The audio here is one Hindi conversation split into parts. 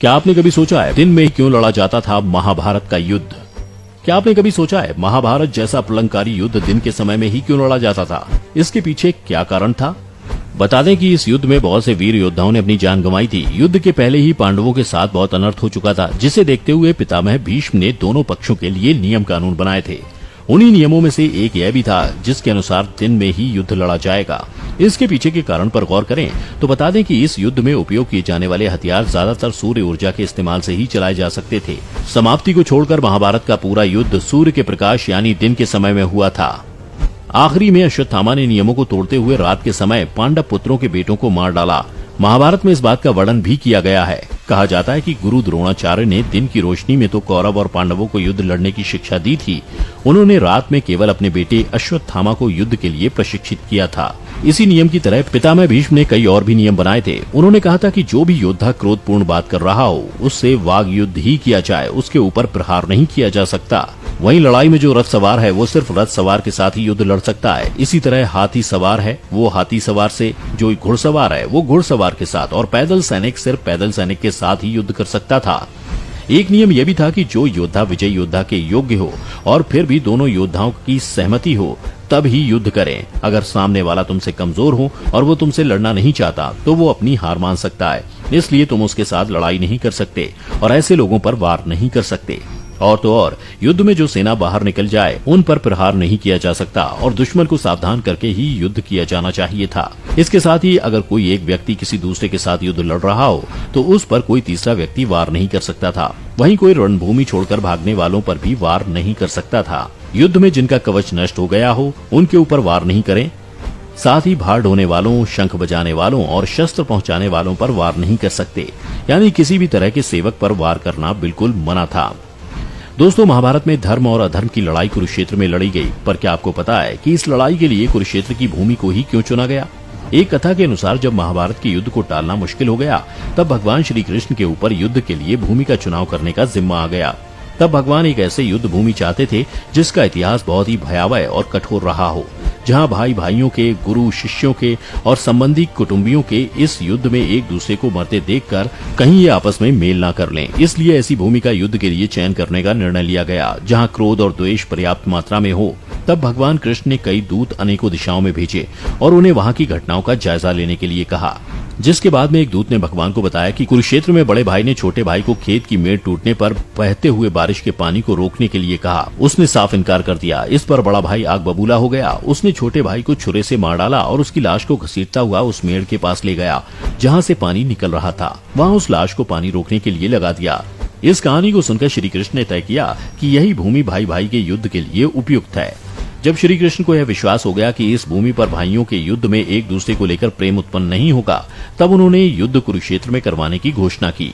क्या आपने कभी सोचा है दिन में क्यों लड़ा जाता था महाभारत का युद्ध? क्या आपने कभी सोचा है महाभारत जैसा प्रलंकारी युद्ध दिन के समय में ही क्यों लड़ा जाता था? इसके पीछे क्या कारण था? बता दें कि इस युद्ध में बहुत से वीर योद्धाओं ने अपनी जान गंवाई थी। युद्ध के पहले ही पांडवों के साथ बहुत अनर्थ हो चुका था, जिसे देखते हुए पितामह भीष्म ने दोनों पक्षों के लिए नियम कानून बनाए थे। उन्हीं नियमों में से एक यह भी था जिसके अनुसार दिन में ही युद्ध लड़ा जाएगा। इसके पीछे के कारण पर गौर करें तो बता दें कि इस युद्ध में उपयोग किए जाने वाले हथियार ज्यादातर सूर्य ऊर्जा के इस्तेमाल से ही चलाए जा सकते थे। समाप्ति को छोड़कर महाभारत का पूरा युद्ध सूर्य के प्रकाश यानी दिन के समय में हुआ था। आखिरी में अश्वत्थामा ने नियमों को तोड़ते हुए रात के समय पांडव पुत्रों के बेटों को मार डाला। महाभारत में इस बात का वर्णन भी किया गया है। कहा जाता है कि गुरु द्रोणाचार्य ने दिन की रोशनी में तो कौरव और पांडवों को युद्ध लड़ने की शिक्षा दी थी, उन्होंने रात में केवल अपने बेटे अश्वत्थामा को युद्ध के लिए प्रशिक्षित किया था। इसी नियम की तरह पितामह भीष्म ने कई और भी नियम बनाए थे। उन्होंने कहा था कि जो भी योद्धा क्रोधपूर्ण बात कर रहा हो उससे वाग युद्ध ही किया जाए, उसके ऊपर प्रहार नहीं किया जा सकता। वहीं लड़ाई में जो रथ सवार है वो सिर्फ रथ सवार के साथ ही युद्ध लड़ सकता है। इसी तरह हाथी सवार है वो हाथी सवार से, जो घुड़सवार है वो घुड़सवार के साथ, और पैदल सैनिक सिर्फ पैदल सैनिक के साथ ही युद्ध कर सकता था। एक नियम यह भी था कि जो योद्धा विजय योद्धा के योग्य हो और फिर भी दोनों योद्धाओं की सहमति हो तब ही युद्ध करें। अगर सामने वाला तुमसे कमजोर हो और वो तुमसे लड़ना नहीं चाहता तो वो अपनी हार मान सकता है, इसलिए तुम उसके साथ लड़ाई नहीं कर सकते और ऐसे लोगों पर वार नहीं कर सकते। और तो और युद्ध में जो सेना बाहर निकल जाए उन पर प्रहार नहीं किया जा सकता और दुश्मन को सावधान करके ही युद्ध किया जाना चाहिए था। इसके साथ ही अगर कोई एक व्यक्ति किसी दूसरे के साथ युद्ध लड़ रहा हो तो उस पर कोई तीसरा व्यक्ति वार नहीं कर सकता था। वहीं कोई रणभूमि छोड़कर भागने वालों पर भी वार नहीं कर सकता था। युद्ध में जिनका कवच नष्ट हो गया हो उनके ऊपर वार नहीं करें। साथ ही भार ढोने वालों, शंख बजाने वालों और शस्त्र पहुंचाने वालों पर वार नहीं कर सकते, यानी किसी भी तरह के सेवक पर वार करना बिल्कुल मना था। दोस्तों, महाभारत में धर्म और अधर्म की लड़ाई कुरुक्षेत्र में लड़ी गई, पर क्या आपको पता है कि इस लड़ाई के लिए कुरुक्षेत्र की भूमि को ही क्यों चुना गया? एक कथा के अनुसार जब महाभारत के युद्ध को टालना मुश्किल हो गया तब भगवान श्री कृष्ण के ऊपर युद्ध के लिए भूमि का चुनाव करने का जिम्मा आ गया। तब भगवान एक ऐसे युद्ध भूमि चाहते थे जिसका इतिहास बहुत ही भयावह और कठोर रहा हो, जहां भाई भाइयों के, गुरु शिष्यों के और संबंधी कुटुंबियों के इस युद्ध में एक दूसरे को मरते देखकर कहीं ये आपस में मेल न कर लें। इसलिए ऐसी भूमि का युद्ध के लिए चयन करने का निर्णय लिया गया जहां क्रोध और द्वेष पर्याप्त मात्रा में हो। तब भगवान कृष्ण ने कई दूत अनेकों दिशाओं में भेजे और उन्हें वहां की घटनाओं का जायजा लेने के लिए कहा, जिसके बाद में एक दूत ने भगवान को बताया कि कुरुक्षेत्र में बड़े भाई ने छोटे भाई को खेत की मेड़ टूटने पर बहते हुए बारिश के पानी को रोकने के लिए कहा। उसने साफ इनकार कर दिया। इस पर बड़ा भाई आग बबूला हो गया। उसने छोटे भाई को छुरे से मार डाला और उसकी लाश को घसीटता हुआ उस मेड़ के पास ले गया जहाँ से पानी निकल रहा था। वहाँ उस लाश को पानी रोकने के लिए लगा दिया। इस कहानी को सुनकर श्री कृष्ण ने तय किया कि यही भूमि भाई भाई के युद्ध के लिए उपयुक्त है। जब श्री कृष्ण को यह विश्वास हो गया कि इस भूमि पर भाइयों के युद्ध में एक दूसरे को लेकर प्रेम उत्पन्न नहीं होगा, तब उन्होंने युद्ध कुरुक्षेत्र में करवाने की घोषणा की।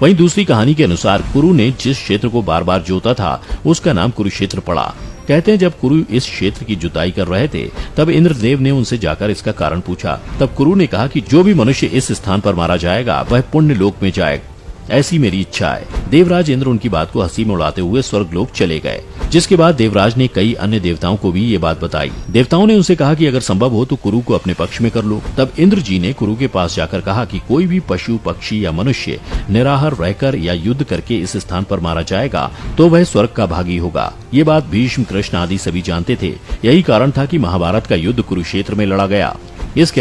वहीं दूसरी कहानी के अनुसार कुरु ने जिस क्षेत्र को बार बार जोता था उसका नाम कुरुक्षेत्र पड़ा। कहते हैं जब कुरु इस क्षेत्र की जुताई कर रहे थे तब इंद्रदेव ने उनसे जाकर इसका कारण पूछा। तब कुरु ने कहा कि जो भी मनुष्य इस स्थान पर मारा जाएगा वह पुण्य लोक में जाएगा, ऐसी मेरी इच्छा है। देवराज इंद्र उनकी बात को हंसी में उड़ाते हुए स्वर्गलोक चले गए, जिसके बाद देवराज ने कई अन्य देवताओं को भी ये बात बताई। देवताओं ने उनसे कहा कि अगर संभव हो तो कुरु को अपने पक्ष में कर लो। तब इंद्र जी ने कुरु के पास जाकर कहा कि कोई भी पशु, पक्षी या मनुष्य निराहार रहकर या युद्ध करके इस स्थान पर मारा जाएगा तो वह स्वर्ग का भागी होगा। ये बात भीष्म, कृष्ण आदि सभी जानते थे। यही कारण था कि महाभारत का युद्ध कुरुक्षेत्र में लड़ा गया। इसके